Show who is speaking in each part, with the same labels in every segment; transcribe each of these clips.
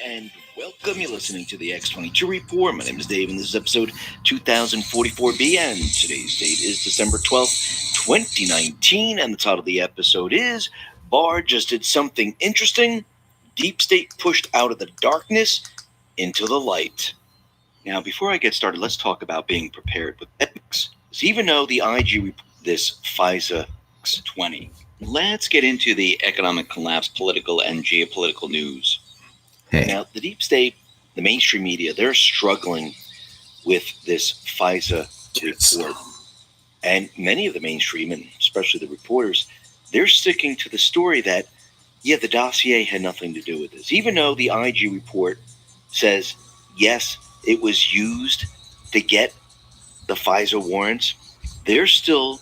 Speaker 1: and welcome. You're listening to the X22 Report. My name is Dave, and this is episode 2044B, and today's date is December 12th, 2019, and the title of the episode is Barr Just Did Something Interesting. Deep State Pushed Out of the Darkness into the Light. Now, before I get started, let's talk about being prepared with ethics. Even though the IG report this FISA 20, let's get into the economic collapse, political and geopolitical news.
Speaker 2: Hey.
Speaker 1: Now, the deep state, the mainstream media, they're struggling with this FISA report. And many of the mainstream, and especially the reporters, they're sticking to the story that, yeah, the dossier had nothing to do with this. Even though the IG report says, yes, it was used to get the FISA warrants, they're still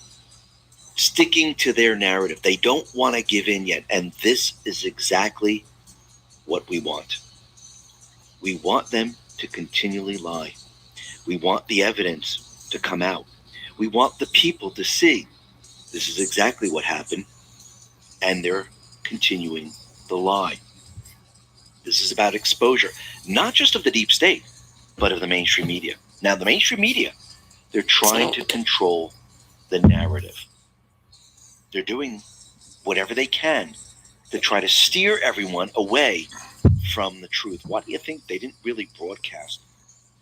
Speaker 1: sticking to their narrative. They don't want to give in yet. And this is exactly what we want. We want them to continually lie. We want the evidence to come out. We want the people to see this is exactly what happened, and they're continuing the lie. This is about exposure, not just of the deep state, but of the mainstream media. Now, the mainstream media, they're trying to control the narrative. They're doing whatever they can to try to steer everyone away from the truth. Why do you think they didn't really broadcast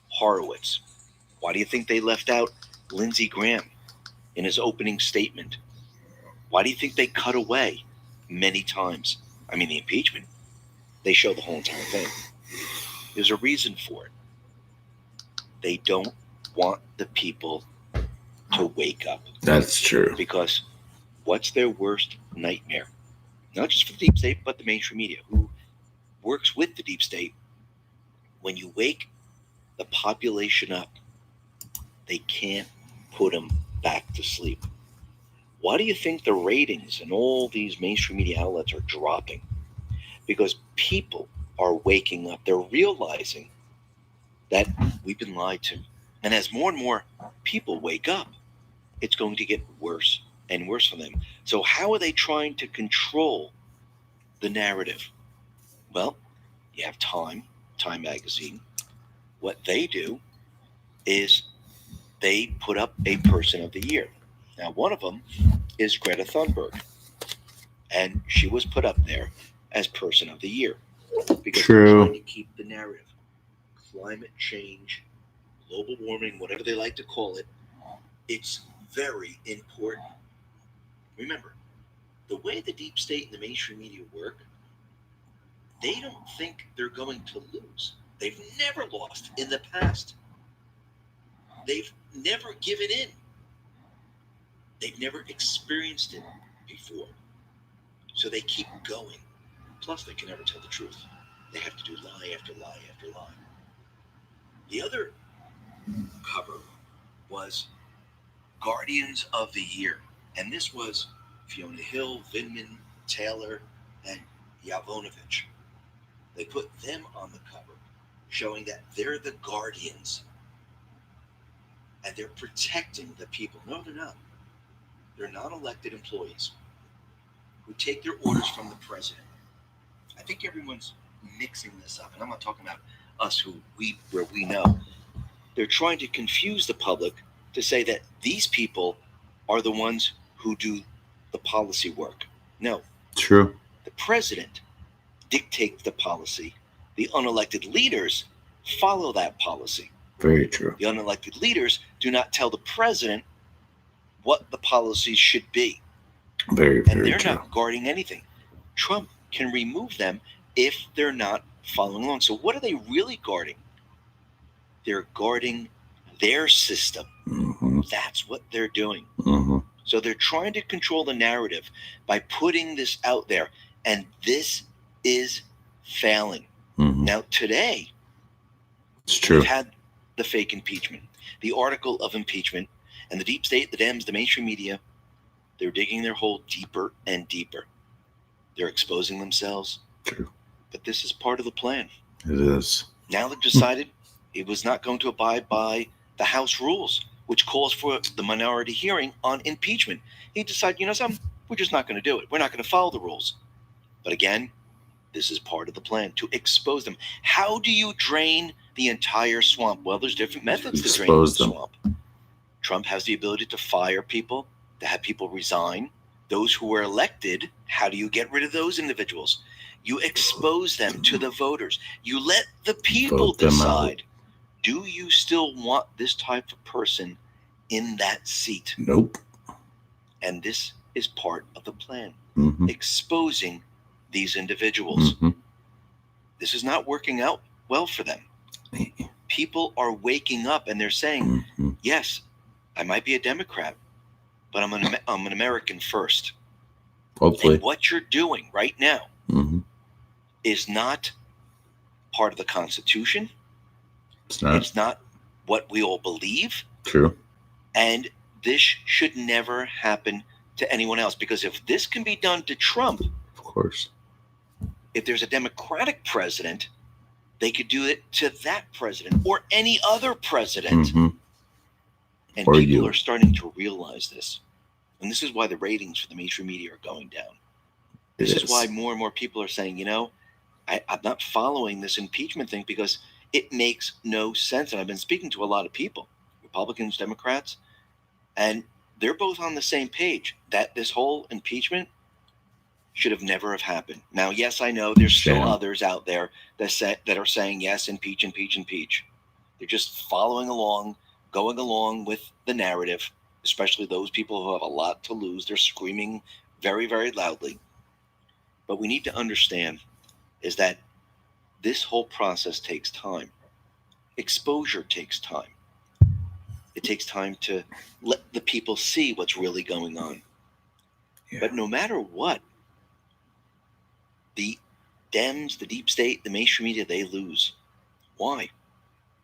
Speaker 1: Horowitz? Why do you think they left out Lindsey Graham in his opening statement? Why do you think they cut away many times? I mean, the impeachment, they show the whole entire thing. There's a reason for it. They don't want the people to wake up.
Speaker 2: That's true.
Speaker 1: Because what's their worst nightmare? Not just for the deep state, but the mainstream media, who works with the deep state. When you wake the population up, they can't put them back to sleep. Why do you think the ratings in all these mainstream media outlets are dropping? Because people are waking up. They're realizing that we've been lied to. And as more and more people wake up, it's going to get worse and worse for them. So how are they trying to control the narrative? Well, you have Time magazine. What they do is they put up a person of the year. Now, one of them is Greta Thunberg, and she was put up there as person of the year because they're trying to keep the narrative. Climate change, global warming, whatever they like to call it, it's very important. Remember, the way the deep state and the mainstream media work, they don't think they're going to lose. They've never lost in the past. They've never given in. They've never experienced it before. So they keep going. Plus, they can never tell the truth. They have to do lie after lie after lie. The other cover was Guardians of the Year. And this was Fiona Hill, Vindman, Taylor, and Yovanovitch. They put them on the cover, showing that they're the guardians and they're protecting the people. No, they're not. They're not elected employees who take their orders from the president. I think everyone's mixing this up, and I'm not talking about us where we know. They're trying to confuse the public to say that these people are the ones who do the policy work. No.
Speaker 2: True.
Speaker 1: The president dictates the policy. The unelected leaders follow that policy.
Speaker 2: Very true.
Speaker 1: The unelected leaders do not tell the president what the policies should be.
Speaker 2: Very
Speaker 1: and they're
Speaker 2: true.
Speaker 1: not guarding anything. Trump can remove them if they're not following along. So what are they really guarding? They're guarding their system.
Speaker 2: Mm-hmm.
Speaker 1: That's what they're doing.
Speaker 2: Mm-hmm.
Speaker 1: So they're trying to control the narrative by putting this out there, and this is failing.
Speaker 2: Mm-hmm.
Speaker 1: Now today,
Speaker 2: it's true.
Speaker 1: We've had the fake impeachment, the article of impeachment, and the deep state, the Dems, the mainstream media, they're digging their hole deeper and deeper. They're exposing themselves.
Speaker 2: True.
Speaker 1: But this is part of the plan.
Speaker 2: It is.
Speaker 1: Now they've decided it was not going to abide by the House rules, which calls for the minority hearing on impeachment. He decided, you know something, we're just not going to do it. We're not going to follow the rules. But again, This is part of the plan to expose them. How do you drain the entire swamp? Well, there's different methods to drain the
Speaker 2: Expose them.
Speaker 1: swamp. Trump has the ability to fire people, to have people resign. Those who were elected, how do you get rid of those individuals? You expose them to the voters. You let the people
Speaker 2: Vote them
Speaker 1: decide. Do you still want this type of person in that seat?
Speaker 2: Nope.
Speaker 1: And this is part of the plan.
Speaker 2: Mm-hmm.
Speaker 1: Exposing these individuals.
Speaker 2: Mm-hmm.
Speaker 1: This is not working out well for them. People are waking up and they're saying,
Speaker 2: Mm-hmm.
Speaker 1: yes, I might be a Democrat, but I'm an American first.
Speaker 2: Hopefully.
Speaker 1: And what you're doing right now
Speaker 2: Mm-hmm.
Speaker 1: is not part of the Constitution.
Speaker 2: It's not
Speaker 1: It's not what we all believe.
Speaker 2: true.
Speaker 1: And this should never happen to anyone else. Because if this can be done to Trump,
Speaker 2: Of course.
Speaker 1: if there's a Democratic president, they could do it to that president or any other president.
Speaker 2: Mm-hmm.
Speaker 1: And
Speaker 2: Or
Speaker 1: people
Speaker 2: you.
Speaker 1: are starting to realize this. And this is why the ratings for the mainstream media are going down. This is why more and more people are saying, you know, I'm not following this impeachment thing because it makes no sense. And I've been speaking to a lot of people, Republicans, Democrats, and they're both on the same page that this whole impeachment should have never have happened. Now, yes, I know there's still
Speaker 2: Sham.
Speaker 1: others out there that are saying, yes, impeach, impeach, impeach. They're just following along, going along with the narrative, especially those people who have a lot to lose. They're screaming very, very loudly. But we need to understand is that this whole process takes time. Exposure takes time. It takes time to let the people see what's really going on.
Speaker 2: Yeah.
Speaker 1: But no matter what, the Dems, the deep state, the mainstream media, they lose. Why?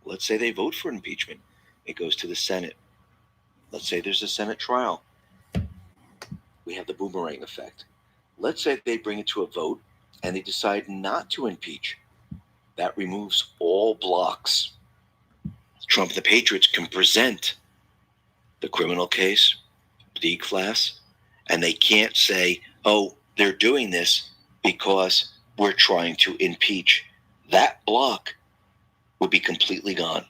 Speaker 1: Let's say they vote for impeachment. It goes to the Senate. Let's say there's a Senate trial. We have the boomerang effect. Let's say they bring it to a vote and they decide not to impeach. That removes all blocks. Trump and the Patriots can present the criminal case, the class, and they can't say, oh, they're doing this because we're trying to impeach. That block would be completely gone.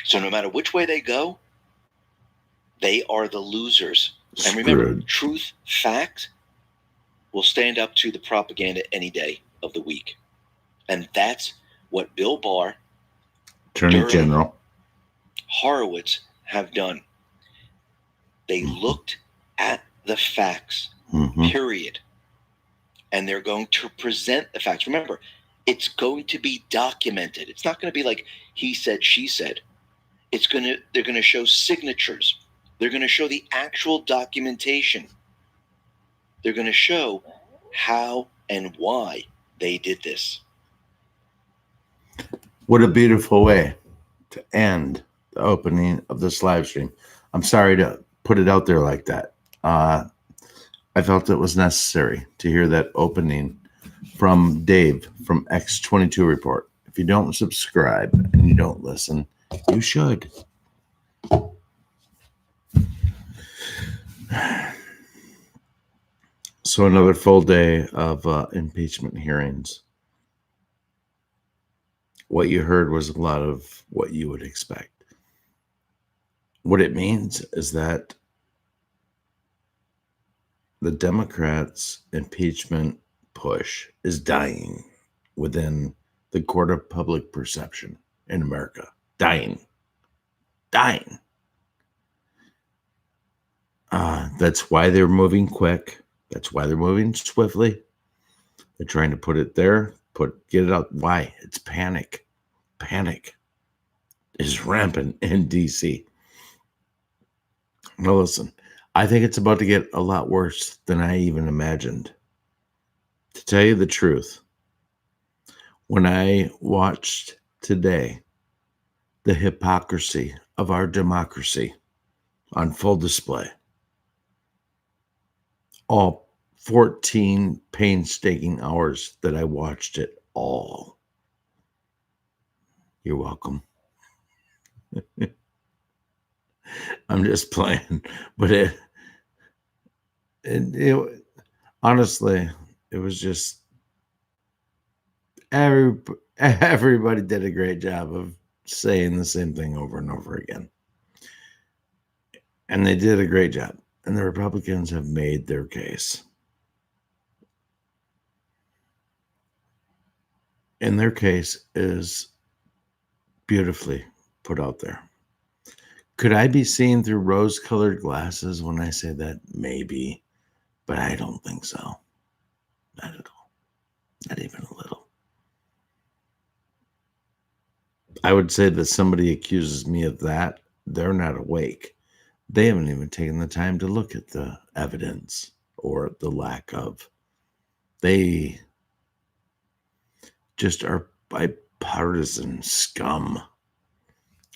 Speaker 1: So no matter which way they go, they are the losers. And remember,
Speaker 2: Screwed.
Speaker 1: truth, fact will stand up to the propaganda any day of the week. And that's what Bill Barr,
Speaker 2: Attorney
Speaker 1: Durham,
Speaker 2: General.
Speaker 1: Horowitz have done. They looked at the facts,
Speaker 2: Mm-hmm.
Speaker 1: period. And they're going to present the facts. Remember, it's going to be documented. It's not going to be like he said, she said. They're going to show signatures. They're going to show the actual documentation. They're going to show how and why they did this.
Speaker 2: What a beautiful way to end the opening of this live stream. I'm sorry to put it out there like that. I felt it was necessary to hear that opening from Dave from X22 Report. If you don't subscribe and you don't listen, you should. So another full day of impeachment hearings. What you heard was a lot of what you would expect. What it means is that the Democrats' impeachment push is dying within the court of public perception in America. Dying. That's why they're moving quick. That's why they're moving swiftly. They're trying to put it there, get it out. Why? It's panic. Panic is rampant in DC. Now listen, I think it's about to get a lot worse than I even imagined. To tell you the truth, when I watched today the hypocrisy of our democracy on full display, all 14 painstaking hours that I watched it all. You're welcome. I'm just playing, but it honestly, it was just Everybody did a great job of saying the same thing over and over again. And they did a great job. And the Republicans have made their case. And their case is beautifully put out there. Could I be seeing through rose-colored glasses when I say that? Maybe. But I don't think so. Not at all. Not even a little. I would say that somebody accuses me of that. They're not awake. They haven't even taken the time to look at the evidence or the lack of. They just are bipartisan scum,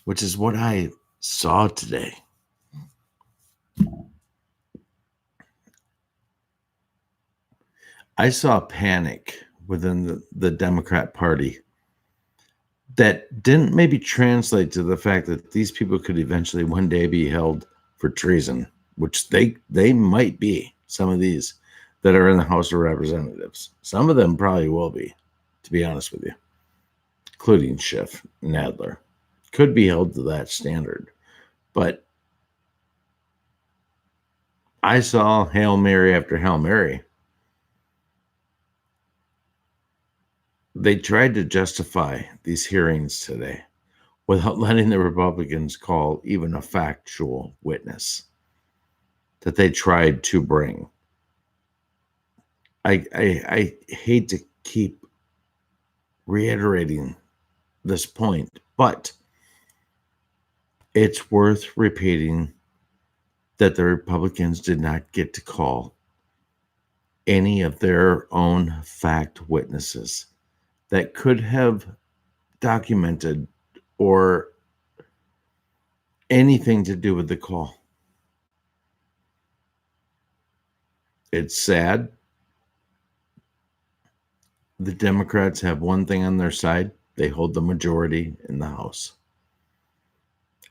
Speaker 2: which is what I saw today. I saw panic within the Democrat Party that didn't maybe translate to the fact that these people could eventually one day be held for treason, which they might be, some of these that are in the House of Representatives. Some of them probably will be, to be honest with you, including Schiff and Nadler. Could be held to that standard. But I saw Hail Mary after Hail Mary. They tried to justify these hearings today without letting the Republicans call even a factual witness that they tried to bring. I hate to keep reiterating this point, but it's worth repeating that the Republicans did not get to call any of their own fact witnesses that could have documented or anything to do with the call. It's sad. The Democrats have one thing on their side. They hold the majority in the House.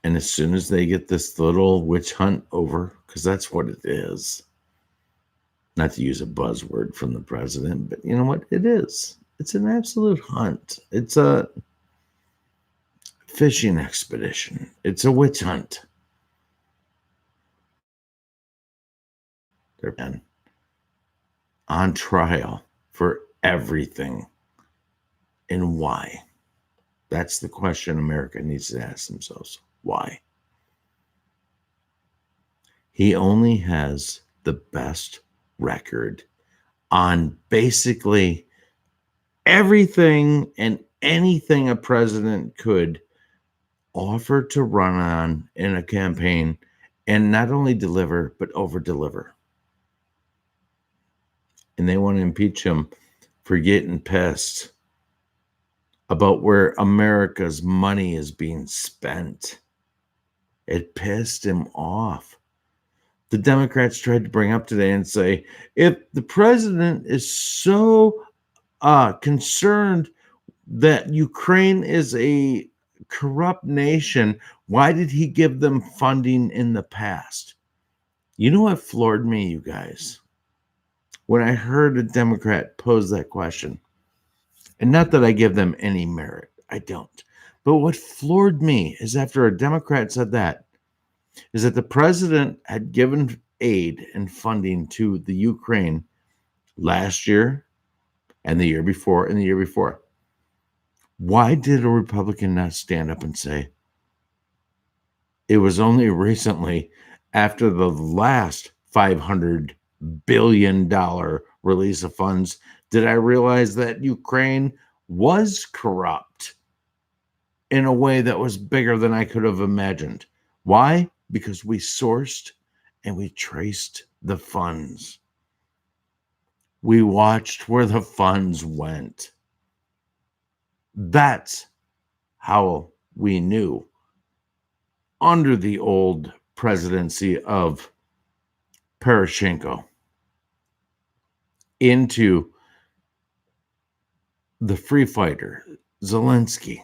Speaker 2: And as soon as they get this little witch hunt over, because that's what it is, not to use a buzzword from the president, but you know what? It is. It's an absolute hunt. It's a fishing expedition. It's a witch hunt. They're been on trial for everything. And why? That's the question America needs to ask themselves. Why? He only has the best record on basically everything and anything a president could offer to run on in a campaign and not only deliver, but over deliver. And they want to impeach him for getting pissed about where America's money is being spent. It pissed him off. The Democrats tried to bring up today and say, if the president is so concerned that Ukraine is a corrupt nation, why did he give them funding in the past? You know what floored me, you guys? When I heard a Democrat pose that question, and not that I give them any merit, I don't. But what floored me is after a Democrat said that, is that the president had given aid and funding to the Ukraine last year and the year before and the year before. Why did a Republican not stand up and say, it was only recently after the last $500 billion release of funds did I realize that Ukraine was corrupt in a way that was bigger than I could have imagined. Why? Because we sourced and we traced the funds. We watched where the funds went. That's how we knew under the old presidency of Poroshenko into the free fighter, Zelensky.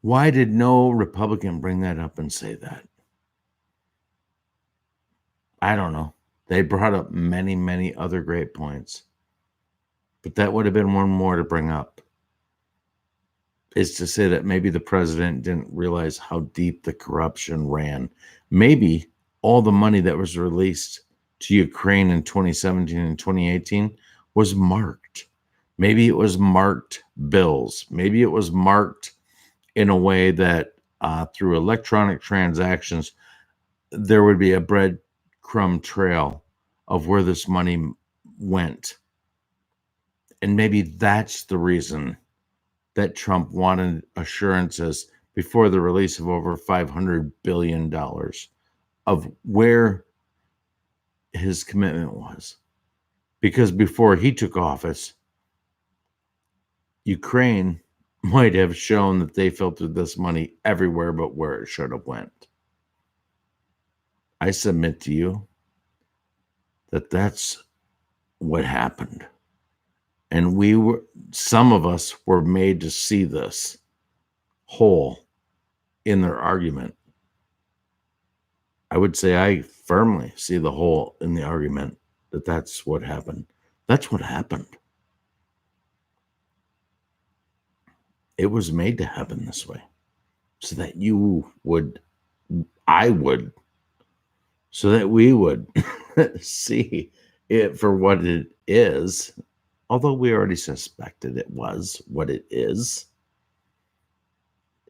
Speaker 2: Why did no Republican bring that up and say that? I don't know. They brought up many, many other great points. But that would have been one more to bring up, is to say that maybe the president didn't realize how deep the corruption ran. Maybe all the money that was released to Ukraine in 2017 and 2018 was marked. Maybe it was marked bills. Maybe it was marked in a way that through electronic transactions, there would be a breadcrumb trail of where this money went. And maybe that's the reason that Trump wanted assurances before the release of over $500 billion of where his commitment was. Because before he took office, Ukraine might have shown that they filtered this money everywhere but where it should have went. I submit to you that that's what happened. And some of us were made to see this hole in their argument. I would say I firmly see the hole in the argument that that's what happened. That's what happened. It was made to happen this way so that so that we would see it for what it is. Although we already suspected it was what it is,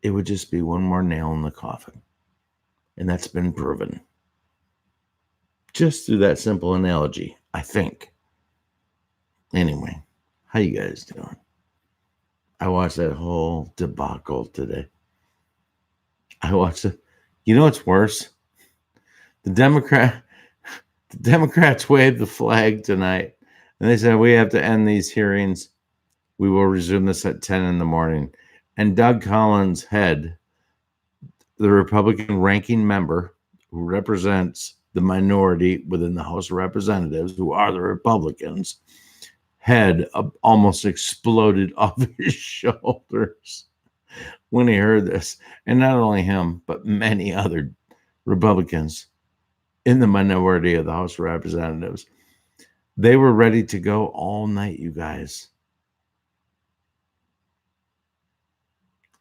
Speaker 2: it would just be one more nail in the coffin. And that's been proven. Just through that simple analogy, I think. Anyway, how you guys doing? I watched that whole debacle today. I watched it. You know what's worse? The Democrats waved the flag tonight. And they said, we have to end these hearings. We will resume this at 10 in the morning. And Doug Collins, Head, the Republican ranking member who represents the minority within the House of Representatives, who are the Republicans, Head almost exploded off his shoulders when he heard this. And not only him, but many other Republicans in the minority of the House of Representatives. They were ready to go all night, you guys.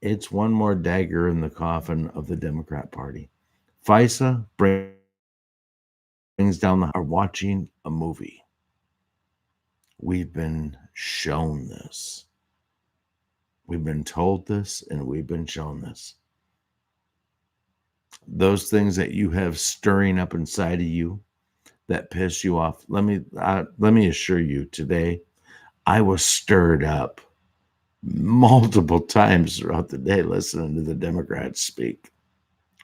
Speaker 2: It's one more dagger in the coffin of the Democrat Party. FISA brings down are watching a movie. We've been shown this. We've been told this, and we've been shown this. Those things that you have stirring up inside of you that piss you off. Let me assure you, today I was stirred up multiple times throughout the day listening to the Democrats speak.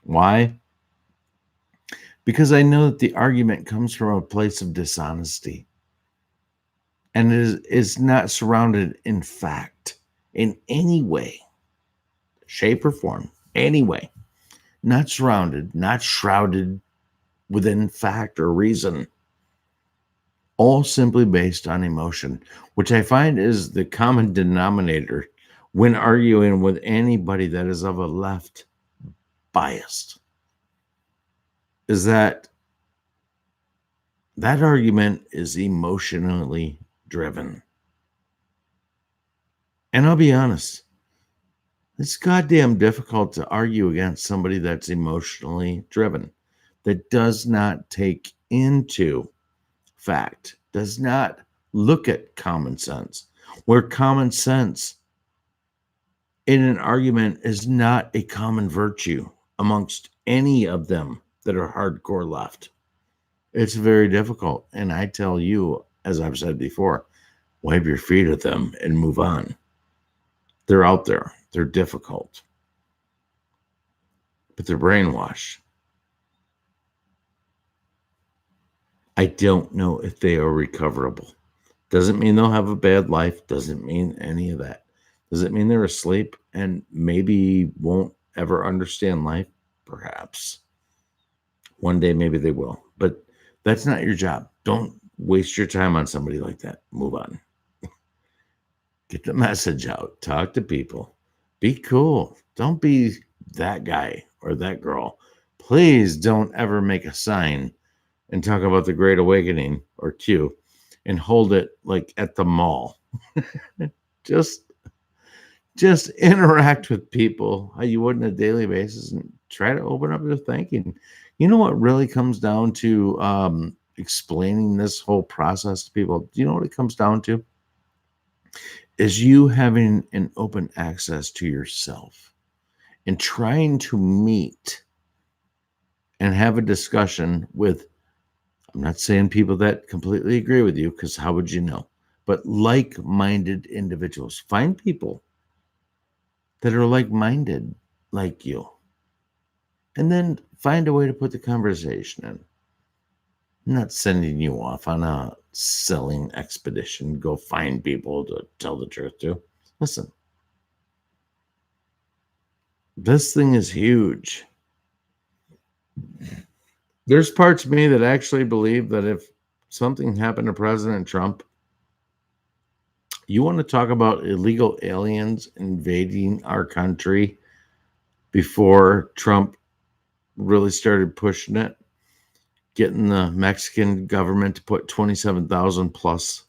Speaker 2: Why? Because I know that the argument comes from a place of dishonesty, and it is not surrounded in fact in any way, shape, or form. Anyway, not surrounded, not shrouded within fact or reason, all simply based on emotion, which I find is the common denominator when arguing with anybody that is of a left bias, is that argument is emotionally driven. And I'll be honest, it's goddamn difficult to argue against somebody that's emotionally driven, that does not take into fact, does not look at common sense, where common sense in an argument is not a common virtue amongst any of them that are hardcore left. It's very difficult. And I tell you, as I've said before, wipe your feet at them and move on. They're out there. They're difficult. But they're brainwashed. I don't know if they are recoverable. Doesn't mean they'll have a bad life. Doesn't mean any of that. Does it mean they're asleep and maybe won't ever understand life? Perhaps. One day maybe they will. But that's not your job. Don't waste your time on somebody like that. Move on. Get the message out. Talk to people. Be cool. Don't be that guy or that girl. Please don't ever make a sign and talk about the Great Awakening or Q and hold it like at the mall. just just interact with people how you would on a daily basis and try to open up your thinking. You know what really comes down to explaining this whole process to people? Do you know what it comes down to? Is you having an open access to yourself and trying to meet and have a discussion with, I'm not saying people that completely agree with you, because how would you know? But like-minded individuals. Find people that are like-minded like you. And then find a way to put the conversation in. I'm not sending you off on a selling expedition. Go find people to tell the truth to. Listen, this thing is huge. There's parts of me that actually believe that if something happened to President Trump, you want to talk about illegal aliens invading our country before Trump really started pushing it, getting the Mexican government to put 27,000 plus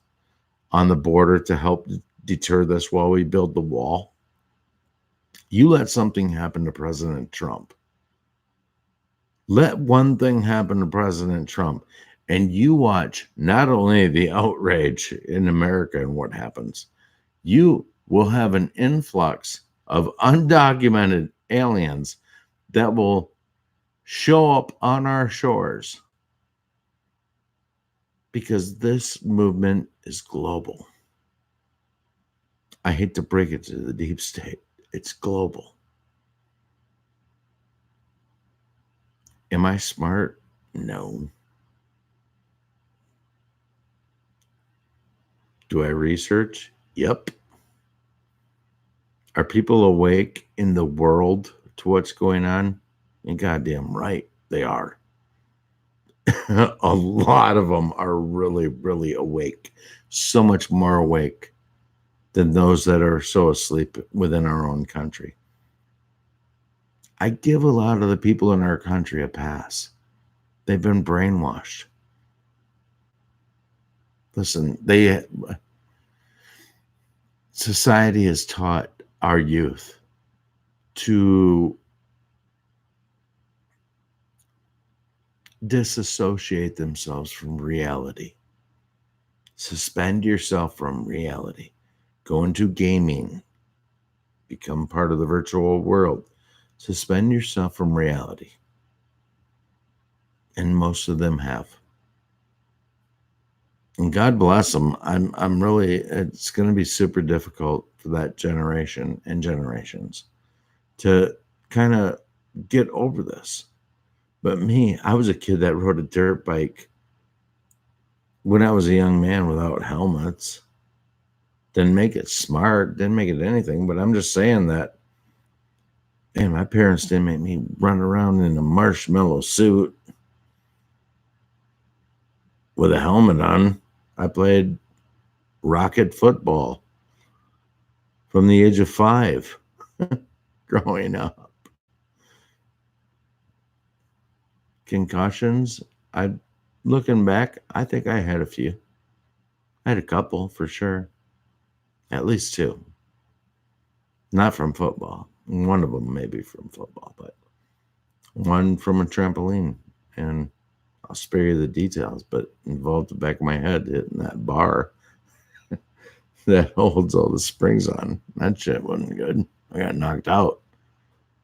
Speaker 2: on the border to help deter this while we build the wall. You let something happen to President Trump. Let one thing happen to President Trump, and you watch not only the outrage in America and what happens, you will have an influx of undocumented aliens that will show up on our shores because this movement is global. I hate to break it to the deep state. It's global. Am I smart? No. Do I research? Yep. Are people awake in the world to what's going on? And goddamn right, they are. A lot of them are really, really awake. So much more awake than those that are so asleep within our own country. I give a lot of the people in our country a pass. They've been brainwashed. Listen, society has taught our youth to disassociate themselves from reality. Suspend yourself from reality. Go into gaming. Become part of the virtual world. Suspend yourself from reality. And most of them have. And God bless them. I'm really, it's going to be super difficult for that generation and generations to kind of get over this. But me, I was a kid that rode a dirt bike when I was a young man without helmets. Didn't make it smart, didn't make it anything, but I'm just saying that, man, my parents didn't make me run around in a marshmallow suit with a helmet on. I played rocket football from the age of 5 growing up. Concussions, looking back, I think I had a few. I had a couple for sure. At least 2. Not from football. One of them maybe from football, but one from a trampoline. And I'll spare you the details, but involved the back of my head hitting that bar that holds all the springs on. That shit wasn't good. I got knocked out.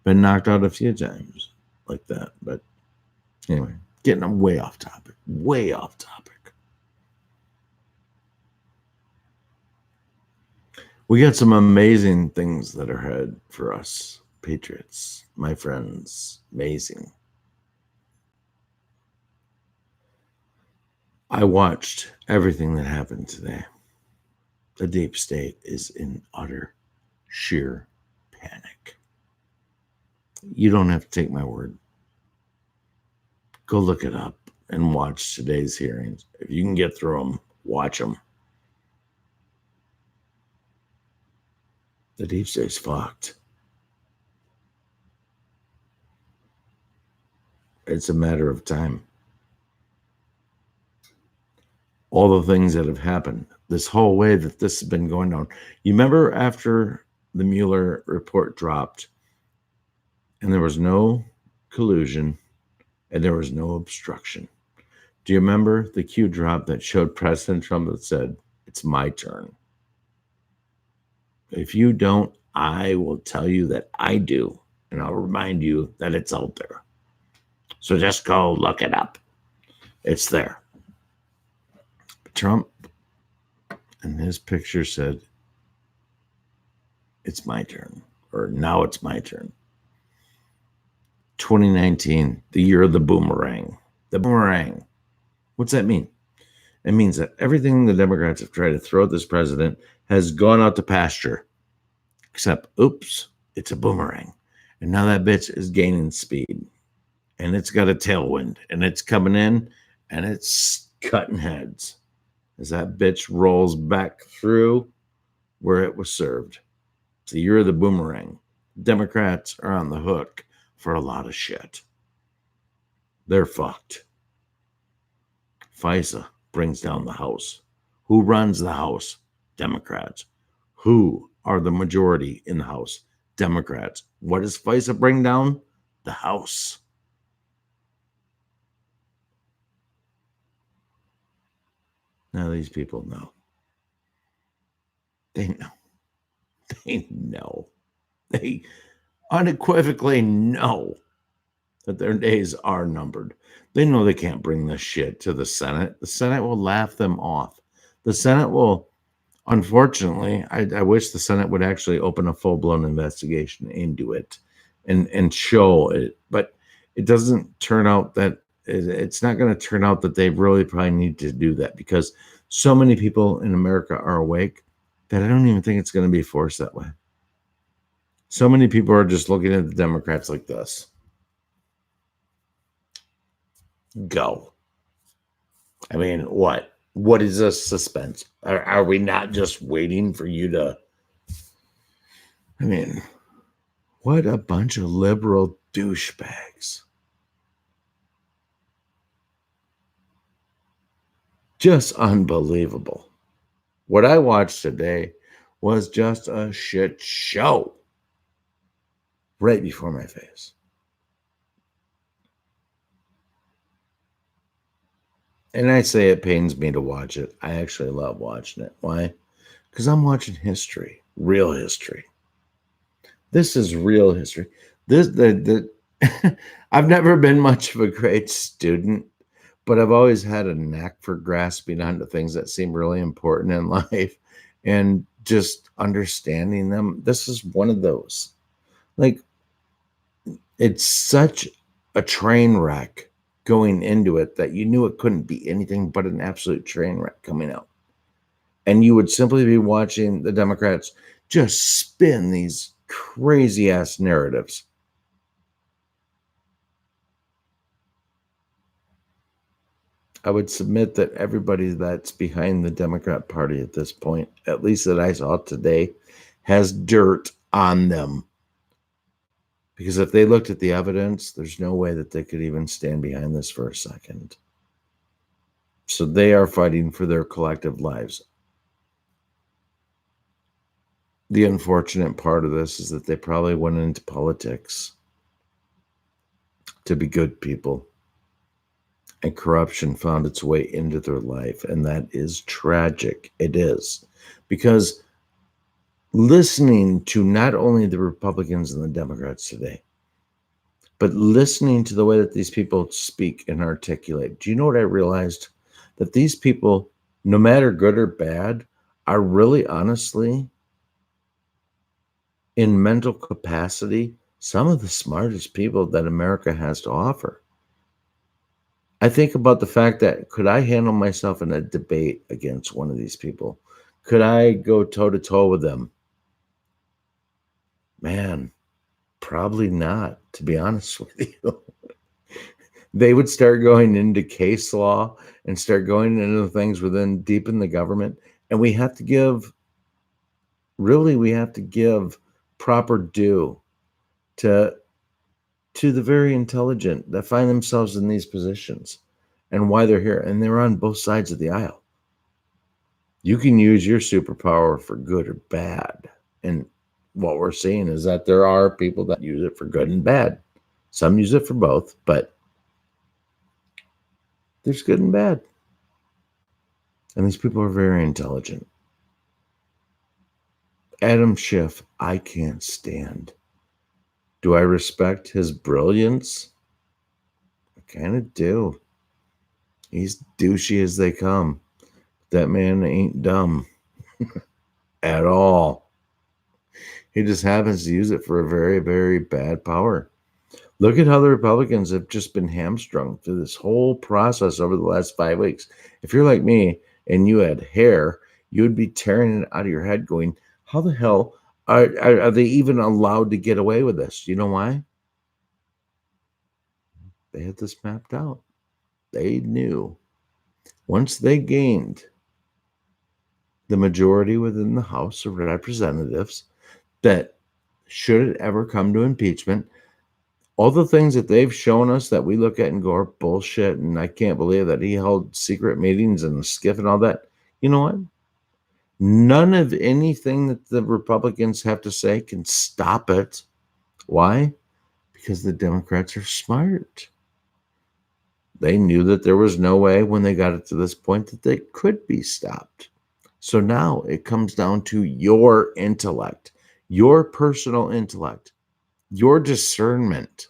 Speaker 2: Been knocked out a few times like that. But anyway, getting way off topic. Way off topic. We got some amazing things that are ahead for us, Patriots, my friends. Amazing. I watched everything that happened today. The deep state is in utter, sheer panic. You don't have to take my word. Go look it up and watch today's hearings. If you can get through them, watch them. The deep state's fucked. It's a matter of time. all the things that have happened this whole way that this has been going down. You remember after the Mueller report dropped and there was no collusion and there was no obstruction. Do you remember the Q drop that showed President Trump that said, "It's my turn"? If you don't, I will tell you that I do, and I'll remind you that it's out there. So just go look it up. It's there. Trump and his picture said, "It's my turn," or "Now it's my turn." 2019, the year of the boomerang. The boomerang. What's that mean? It means that everything the Democrats have tried to throw at this president has gone out to pasture. Except, oops, it's a boomerang. And now that bitch is gaining speed. And it's got a tailwind. And it's coming in and it's cutting heads as that bitch rolls back through where it was served. It's the year of the boomerang. Democrats are on the hook for a lot of shit. They're fucked. FISA brings down the House. Who runs the House? Democrats. Who are the majority in the House? Democrats. What does FISA bring down? The House. Now these people know. They know. They know. They unequivocally know that their days are numbered. They know they can't bring this shit to the Senate. The Senate will laugh them off. The Senate will, unfortunately, I wish the Senate would actually open a full-blown investigation into it and show it. But it doesn't turn out that it's not going to turn out that they really probably need to do that because so many people in America are awake that I don't even think it's going to be forced that way. So many people are just looking at the Democrats like this. Go. I mean, what? What is this suspense? Are we not just waiting for you to? I mean, what a bunch of liberal douchebags. Just unbelievable. What I watched today was just a shit show right before my face. And I say it pains me to watch it. I actually love watching it. Why? Because I'm watching history, real history. This is real history. I've never been much of a great student, but I've always had a knack for grasping onto things that seem really important in life and just understanding them. This is one of those. Like, it's such a train wreck going into it that you knew it couldn't be anything but an absolute train wreck coming out. And you would simply be watching the Democrats just spin these crazy ass narratives. I would submit that everybody that's behind the Democrat Party at this point, at least that I saw today, has dirt on them. Because if they looked at the evidence, there's no way that they could even stand behind this for a second. So they are fighting for their collective lives. The unfortunate part of this is that they probably went into politics to be good people. And corruption found its way into their life. And that is tragic. It is. Because listening to not only the Republicans and the Democrats today, but listening to the way that these people speak and articulate, do you know what I realized? That these people, no matter good or bad, are really honestly, in mental capacity, some of the smartest people that America has to offer. I think about the fact that could I handle myself in a debate against one of these people? Could I go toe to toe with them? Man, probably not, to be honest with you. They would start going into case law and start going into things within deep in the government. And we have to give proper due to the very intelligent that find themselves in these positions and why they're here. And they're on both sides of the aisle. You can use your superpower for good or bad. And what we're seeing is that there are people that use it for good and bad. Some use it for both, but there's good and bad. And these people are very intelligent. Adam Schiff, I can't stand. Do I respect his brilliance? I kind of do. He's douchey as they come. That man ain't dumb at all. He just happens to use it for a very, very bad power. Look at how the Republicans have just been hamstrung through this whole process over the last 5 weeks. If you're like me and you had hair, you would be tearing it out of your head going, how the hell are they even allowed to get away with this? You know why? They had this mapped out. They knew once they gained the majority within the House of Representatives that should it ever come to impeachment, all the things that they've shown us that we look at and go are bullshit, and I can't believe that he held secret meetings and skiff and all that. You know what? None of anything that the Republicans have to say can stop it. Why? Because the Democrats are smart. They knew that there was no way when they got it to this point that they could be stopped. So now it comes down to your intellect, your personal intellect, your discernment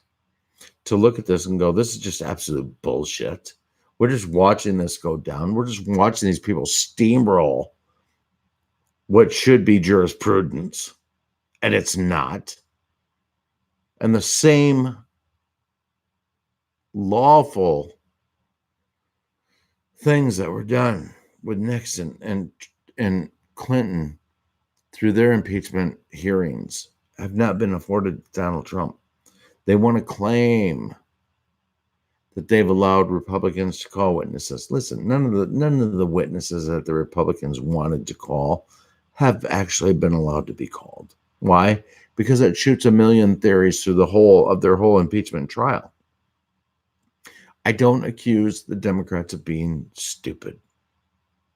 Speaker 2: to look at this and go, this is just absolute bullshit. We're just watching this go down. We're just watching these people steamroll what should be jurisprudence, and it's not. And the same lawful things that were done with Nixon and Clinton through their impeachment hearings have not been afforded to Donald Trump. They want to claim that they've allowed Republicans to call witnesses. Listen, none of the witnesses that the Republicans wanted to call have actually been allowed to be called. Why? Because it shoots a million theories through the whole of their whole impeachment trial. I don't accuse the Democrats of being stupid.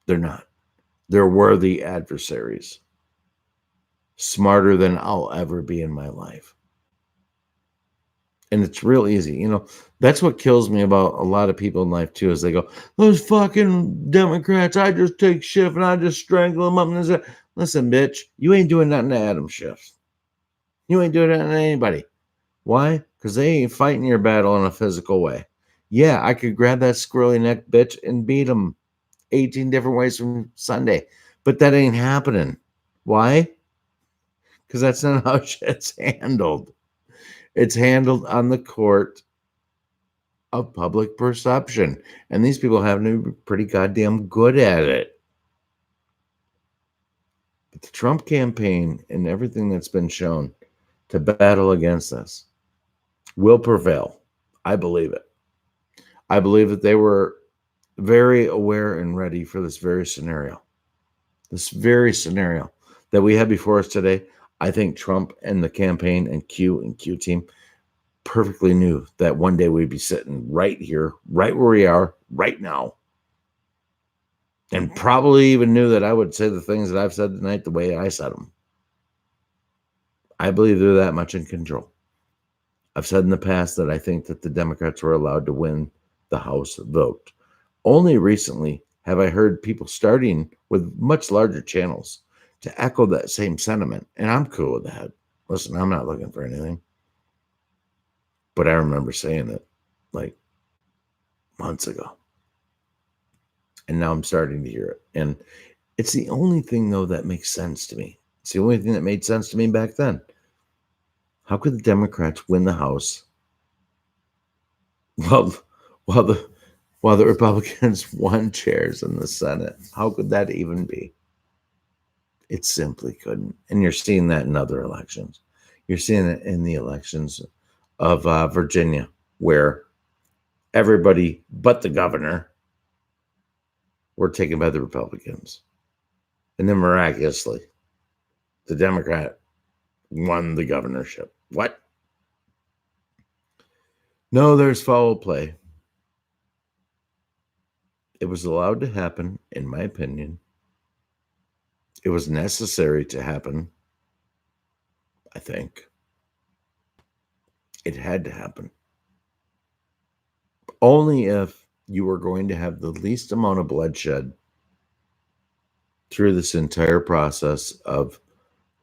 Speaker 2: They're not. They're worthy adversaries. Smarter than I'll ever be in my life. And it's real easy. You know, that's what kills me about a lot of people in life too, is they go, those fucking Democrats, I just take Schiff and I just strangle them up. And listen, bitch, you ain't doing nothing to Adam Schiff. You ain't doing nothing to anybody. Why? Because they ain't fighting your battle in a physical way. Yeah, I could grab that squirrely neck bitch and beat him 18 different ways from Sunday. But that ain't happening. Why? Because that's not how shit's handled. It's handled on the court of public perception. And these people have to be pretty goddamn good at it. But the Trump campaign and everything that's been shown to battle against this will prevail. I believe it. I believe that they were very aware and ready for this very scenario. This very scenario that we have before us today. I think Trump and the campaign and Q team perfectly knew that one day we'd be sitting right here, right where we are right now. And probably even knew that I would say the things that I've said tonight the way I said them. I believe they're that much in control. I've said in the past that I think that the Democrats were allowed to win the House vote. Only recently have I heard people starting with much larger channels to echo that same sentiment. And I'm cool with that. Listen, I'm not looking for anything. But I remember saying it like months ago. And now I'm starting to hear it. And it's the only thing, though, that makes sense to me. It's the only thing that made sense to me back then. How could the Democrats win the House while the Republicans won chairs in the Senate? How could that even be? It simply couldn't. And you're seeing that in other elections. You're seeing it in the elections of Virginia, where everybody but the governor were taken by the Republicans. And then miraculously, the Democrat won the governorship. What? No, there's foul play. It was allowed to happen, in my opinion, It was necessary to happen, I think. It had to happen. Only if you were going to have the least amount of bloodshed through this entire process of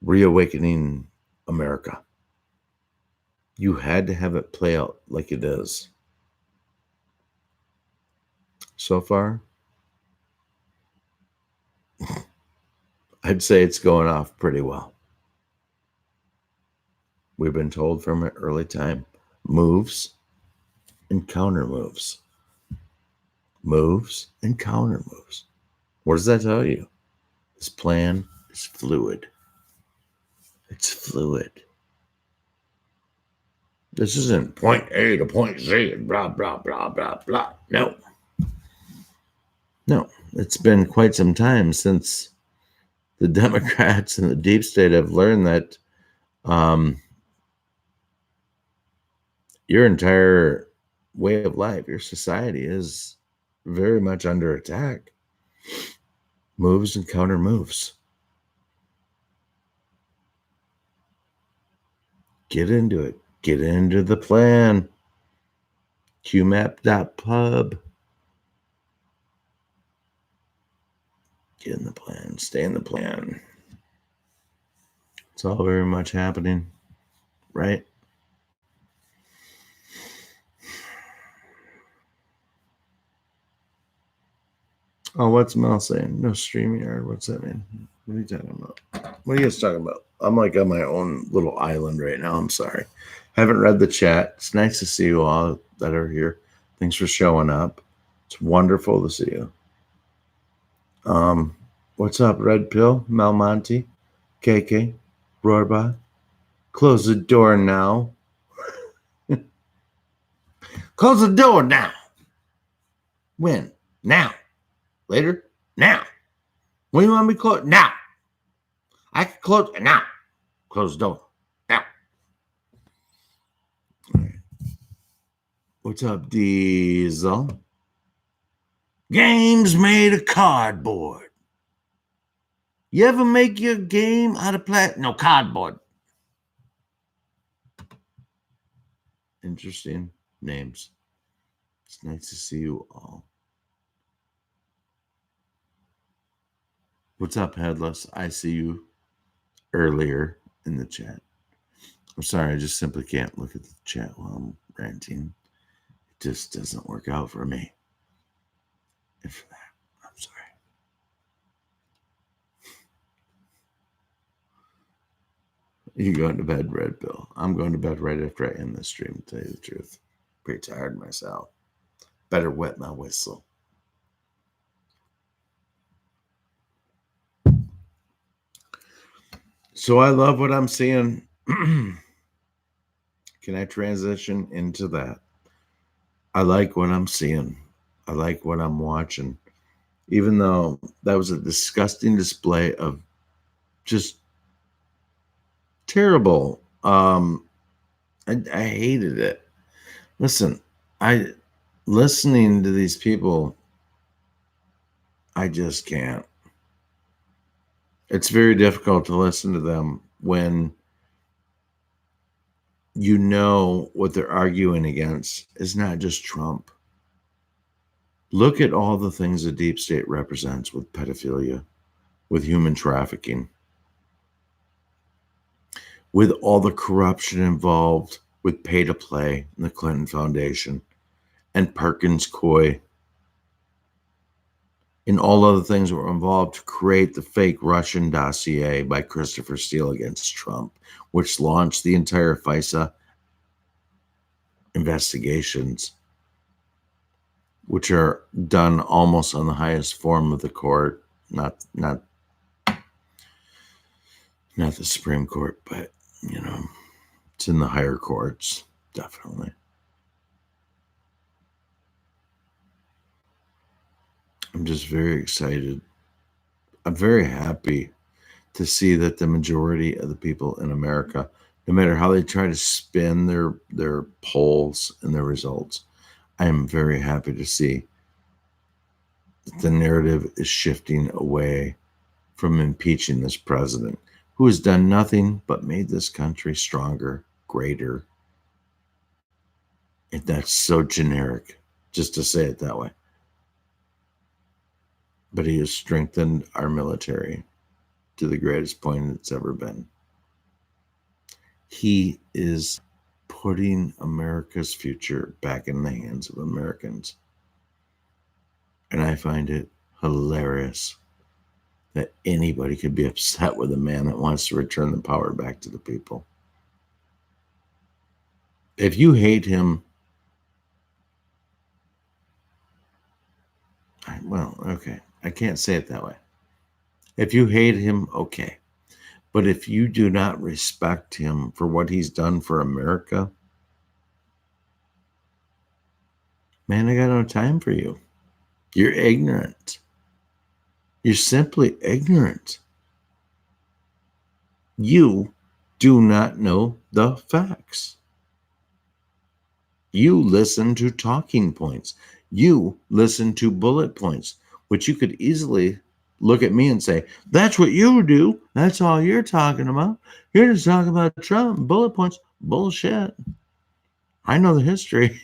Speaker 2: reawakening America. You had to have it play out like it is. So far, I'd say it's going off pretty well. We've been told from an early time, moves and counter moves. Moves and counter moves. What does that tell you? This plan is fluid. It's fluid. This isn't point A to point Z and blah, blah, blah, blah, blah. No. No. It's been quite some time since the Democrats and the deep state have learned that your entire way of life, your society is very much under attack. Moves and counter moves. Get into it. Get into the plan. QMAP.pub. Get in the plan. Stay in the plan. It's all very much happening, right? Oh, what's Mel saying? No StreamYard. What's that mean? What are you talking about? What are you guys talking about? I'm like on my own little island right now. I'm sorry. Haven't read the chat. It's nice to see you all that are here. Thanks for showing up. It's wonderful to see you. What's up, Red Pill, Malmonte, KK, Roarbot? Close the door now. Close the door now. When? Now. Later? Now. When do you want me to close? Now. I can close it now. Close the door. Now. All right. What's up, Diesel? Games made of cardboard. You ever make your game out of plastic? No, cardboard. Interesting names. It's nice to see you all. What's up, Headless? I see you earlier in the chat. I'm sorry, I just simply can't look at the chat while I'm ranting. It just doesn't work out for me. And for that, I'm sorry. You going to bed, Red Bill? I'm going to bed right after I end this stream, to tell you the truth. Pretty tired myself. Better wet my whistle. So I love what I'm seeing. Can I transition into that? I like what I'm seeing. I like what I'm watching. Even though that was a disgusting display of just terrible. I hated it. Listen, listening to these people, I just can't. It's very difficult to listen to them when you know what they're arguing against is not just Trump. Look at all the things the deep state represents with pedophilia, with human trafficking, with all the corruption involved with pay to play in the Clinton Foundation and Perkins Coie and all other things that were involved to create the fake Russian dossier by Christopher Steele against Trump, which launched the entire FISA investigations, which are done almost on the highest form of the court, not the Supreme Court, but it's in the higher courts, definitely. I'm just very excited. I'm very happy to see that the majority of the people in America, no matter how they try to spin their polls and their results, I am very happy to see that the narrative is shifting away from impeaching this president who has done nothing but made this country stronger, greater. And that's so generic, just to say it that way. But he has strengthened our military to the greatest point it's ever been. He is putting America's future back in the hands of Americans. And I find it hilarious that anybody could be upset with a man that wants to return the power back to the people. If you hate him, well, okay, I can't say it that way. If you hate him, okay. But if you do not respect him for what he's done for America, man, I got no time for you. You're ignorant. You're simply ignorant. You do not know the facts. You listen to talking points. You listen to bullet points, which you could easily look at me and say, that's what you do. That's all you're talking about. You're just talking about Trump, bullet points. Bullshit. I know the history.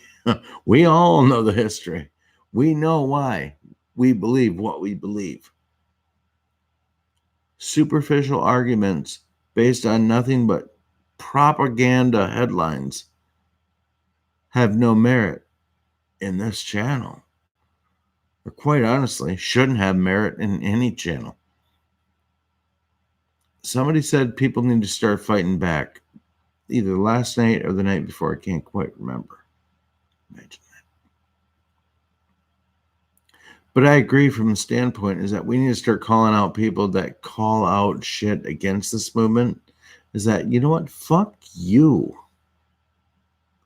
Speaker 2: We all know the history. We know why we believe what we believe. Superficial arguments based on nothing but propaganda headlines have no merit in this channel. Or quite honestly, shouldn't have merit in any channel. Somebody said people need to start fighting back either last night or the night before. I can't quite remember. Imagine that. But I agree from the standpoint is that we need to start calling out people that call out shit against this movement. Is that, you know what? Fuck you.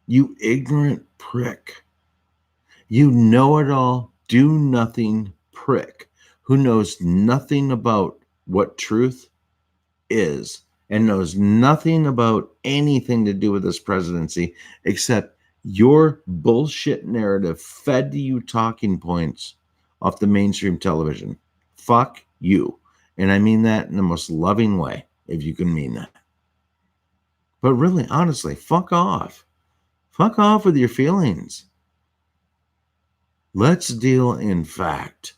Speaker 2: You ignorant prick. You know it all, do nothing prick who knows nothing about what truth is and knows nothing about anything to do with this presidency except your bullshit narrative fed to you talking points off the mainstream television. Fuck you. And I mean that in the most loving way, if you can mean that. But really, honestly, fuck off. Fuck off with your feelings. Let's deal in fact.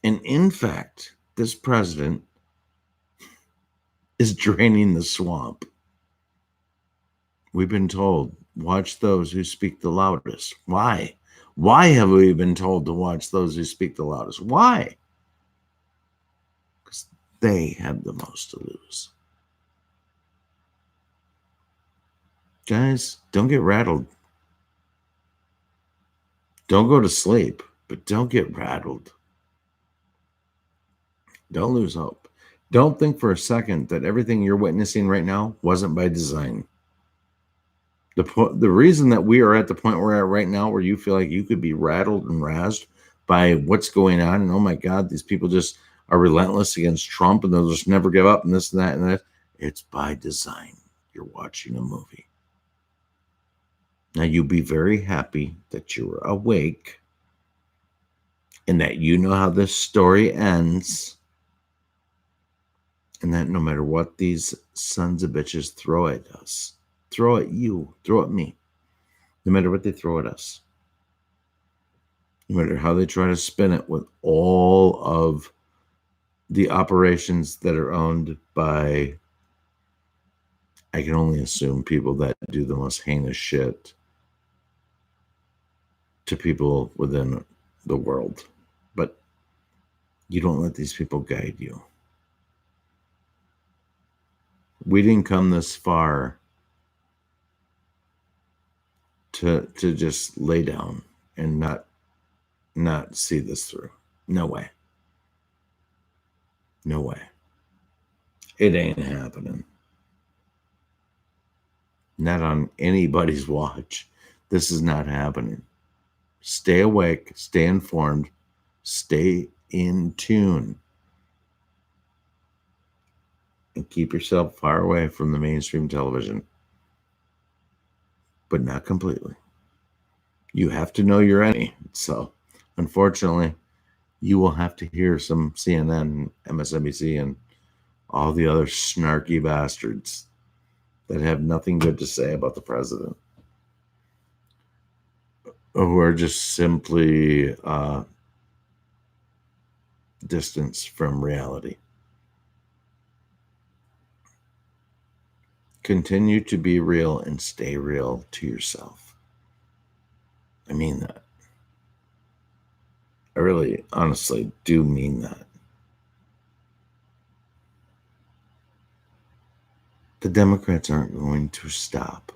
Speaker 2: And in fact, this president is draining the swamp. We've been told, watch those who speak the loudest. Why? Why have we been told to watch those who speak the loudest? Why? Because they have the most to lose. Guys, don't get rattled. Don't go to sleep, but don't get rattled. Don't lose hope. Don't think for a second that everything you're witnessing right now wasn't by design. The reason that we are at the point we're at right now where you feel like you could be rattled and razzed by what's going on, and oh my God, these people just are relentless against Trump and they'll just never give up and this and that and that. It's by design. You're watching a movie. Now, you be very happy that you're awake and that you know how this story ends and that no matter what these sons of bitches throw at us, throw at you, throw at me, no matter what they throw at us, no matter how they try to spin it with all of the operations that are owned by, I can only assume, people that do the most heinous shit to people within the world. But you don't let these people guide you. We didn't come this far to just lay down and not see this through. No way. No way. It ain't happening. Not on anybody's watch. This is not happening. Stay awake, stay informed, stay in tune, and keep yourself far away from the mainstream television. But not completely. You have to know your enemy. So, unfortunately, you will have to hear some CNN, MSNBC, and all the other snarky bastards that have nothing good to say about the president, who are just simply distance from reality. Continue to be real and stay real to yourself. I mean that. I really, honestly do mean that. The Democrats aren't going to stop.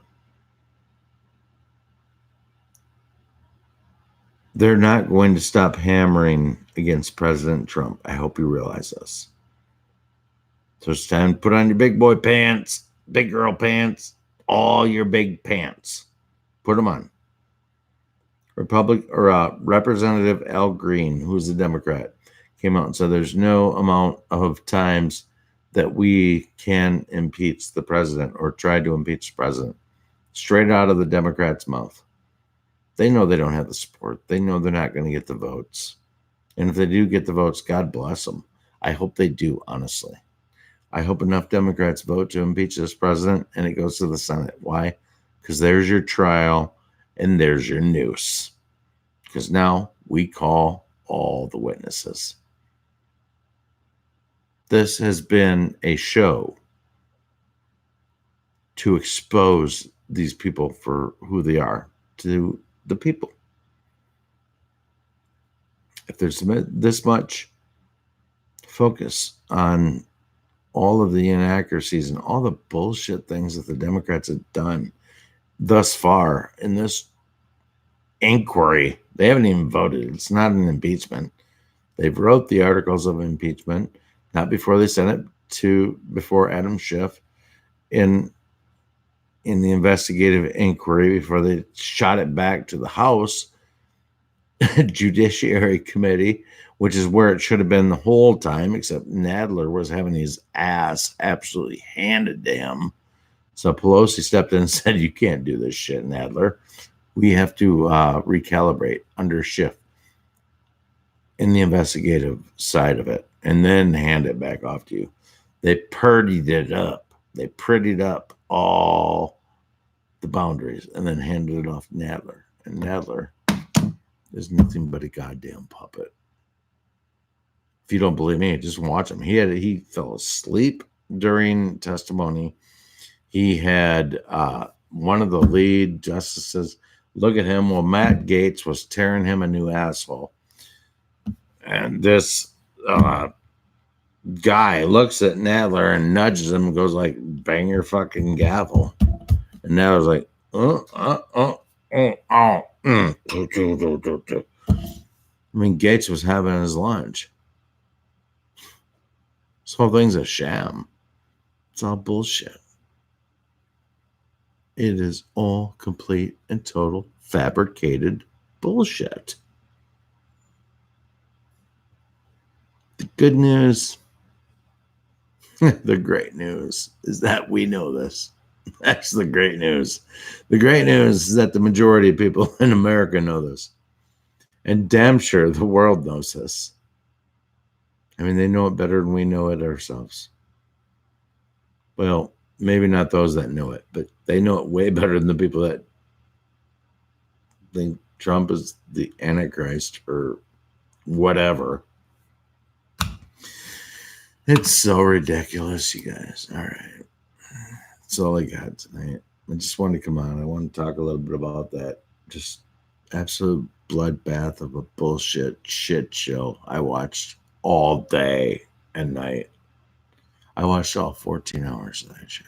Speaker 2: They're not going to stop hammering against President Trump. I hope you realize this. So it's time to put on your big boy pants, big girl pants, all your big pants. Put them on. Representative Al Green, who's a Democrat, came out and said there's no amount of times that we can impeach the president or try to impeach the president. Straight out of the Democrats' mouth. They know they don't have the support. They know they're not going to get the votes. And if they do get the votes, God bless them. I hope they do, honestly. I hope enough Democrats vote to impeach this president and it goes to the Senate. Why? Because there's your trial and there's your noose. Because now we call all the witnesses. This has been a show to expose these people for who they are to the people. If there's this much focus on all of the inaccuracies and all the bullshit things that the Democrats have done thus far in this inquiry, they haven't even voted. It's not an impeachment. They've wrote the articles of impeachment, not before they sent it to before Adam Schiff in the investigative inquiry, before they shot it back to the House Judiciary Committee, which is where it should have been the whole time, except Nadler was having his ass absolutely handed to him. So Pelosi stepped in and said, you can't do this shit, Nadler. We have to recalibrate under Schiff in the investigative side of it and then hand it back off to you. They purdied it up. They prettied up all the boundaries and then handed it off to Nadler. And Nadler is nothing but a goddamn puppet. If you don't believe me, just watch him. He fell asleep during testimony. He had one of the lead justices look at him while Matt Gaetz was tearing him a new asshole. And this guy looks at Nadler and nudges him and goes like, bang your fucking gavel. And Nadler's like, I mean, Gaetz was having his lunch. This whole thing's a sham. It's all bullshit. It is all complete and total fabricated bullshit. The good news, the great news, is that we know this. That's the great news. The great news is that the majority of people in America know this. And damn sure the world knows this. I mean, they know it better than we know it ourselves. Well, maybe not those that know it, but they know it way better than the people that think Trump is the Antichrist or whatever. It's so ridiculous, you guys. All right. That's all I got tonight. I just wanted to come on. I want to talk a little bit about that. Just absolute bloodbath of a bullshit shit show I watched all day and night. I watched all 14 hours of that shit.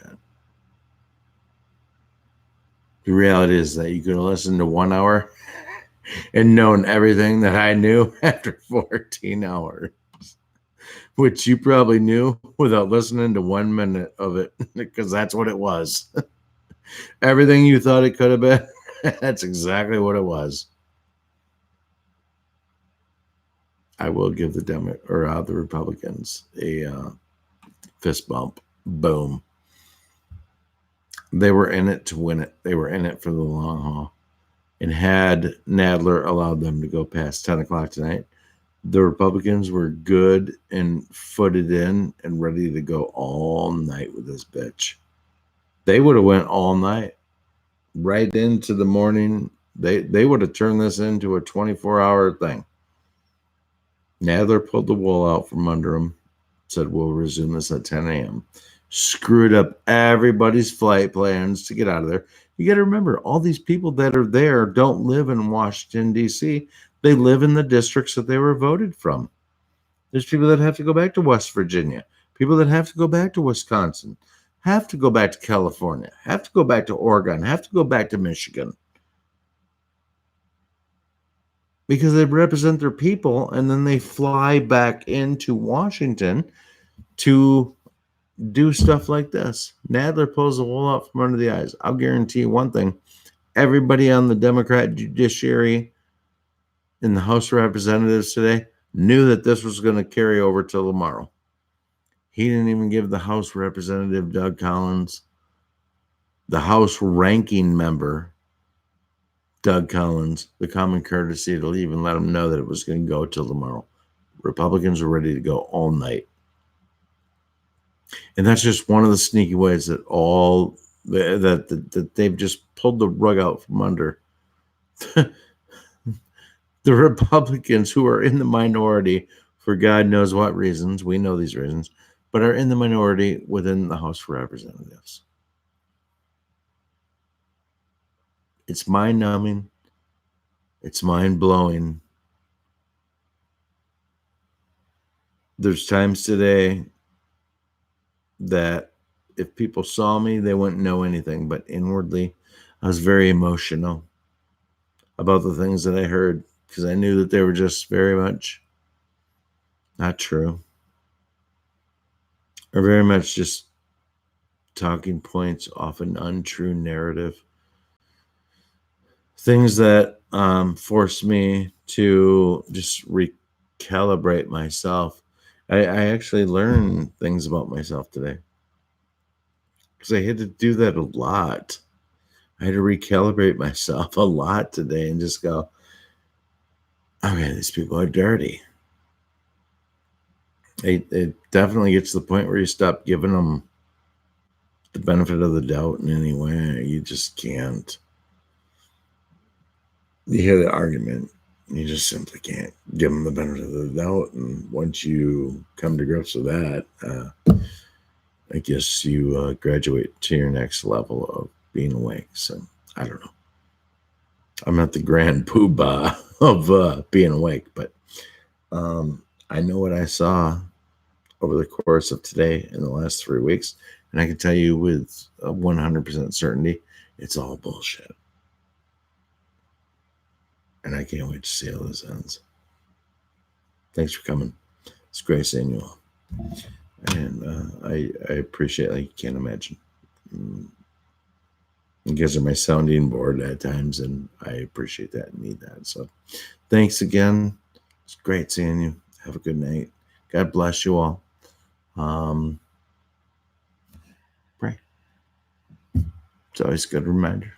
Speaker 2: The reality is that you could have listened to 1 hour and known everything that I knew after 14 hours, which you probably knew without listening to 1 minute of it, because that's what it was. Everything you thought it could have been, that's exactly what it was. I will give the Republicans a fist bump. Boom. They were in it to win it. They were in it for the long haul. And had Nadler allowed them to go past 10 o'clock tonight, the Republicans were good and footed in and ready to go all night with this bitch. They would have went all night, right into the morning. They would have turned this into a 24-hour thing. Nadler pulled the wool out from under him, said we'll resume this at 10 a.m. Screwed up everybody's flight plans to get out of there. You got to remember, all these people that are there don't live in Washington, D.C. They live in the districts that they were voted from. There's people that have to go back to West Virginia, people that have to go back to Wisconsin, have to go back to California, have to go back to Oregon, have to go back to Michigan. Because they represent their people, and then they fly back into Washington to do stuff like this. Nadler pulls the wool out from under the eyes. I'll guarantee you one thing. Everybody on the Democrat judiciary in the House of Representatives today knew that this was going to carry over till tomorrow. He didn't even give the House Representative Doug Collins, the House ranking member Doug Collins, the common courtesy to even let him know that it was going to go till tomorrow. Republicans are ready to go all night. And that's just one of the sneaky ways that that they've just pulled the rug out from under the Republicans, who are in the minority for God knows what reasons. We know these reasons, but are in the minority within the House of Representatives. It's mind-numbing. It's mind-blowing. There's times today that if people saw me, they wouldn't know anything. But inwardly, I was very emotional about the things that I heard, because I knew that they were just very much not true, or very much just talking points off an untrue narrative. Things that forced me to just recalibrate myself. I actually learned things about myself today, because I had to do that a lot. I had to recalibrate myself a lot today and just go, okay, these people are dirty. It definitely gets to the point where you stop giving them the benefit of the doubt in any way. You just can't. You hear the argument, you just simply can't give them the benefit of the doubt. And once you come to grips with that, I guess you graduate to your next level of being awake. So I don't know. I'm not the grand poobah of being awake, but I know what I saw over the course of today in the last 3 weeks, and I can tell you with 100% certainty, it's all bullshit. And I can't wait to see how this ends. Thanks for coming. It's great seeing you all. And I appreciate, like you can't imagine. You guys are my sounding board at times, and I appreciate that and need that. So thanks again. It's great seeing you. Have a good night. God bless you all. Pray. It's always a good reminder.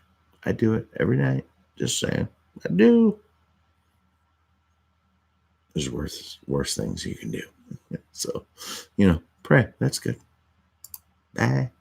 Speaker 2: I do it every night. Just saying. I do. There's worse things you can do. So, pray. That's good. Bye.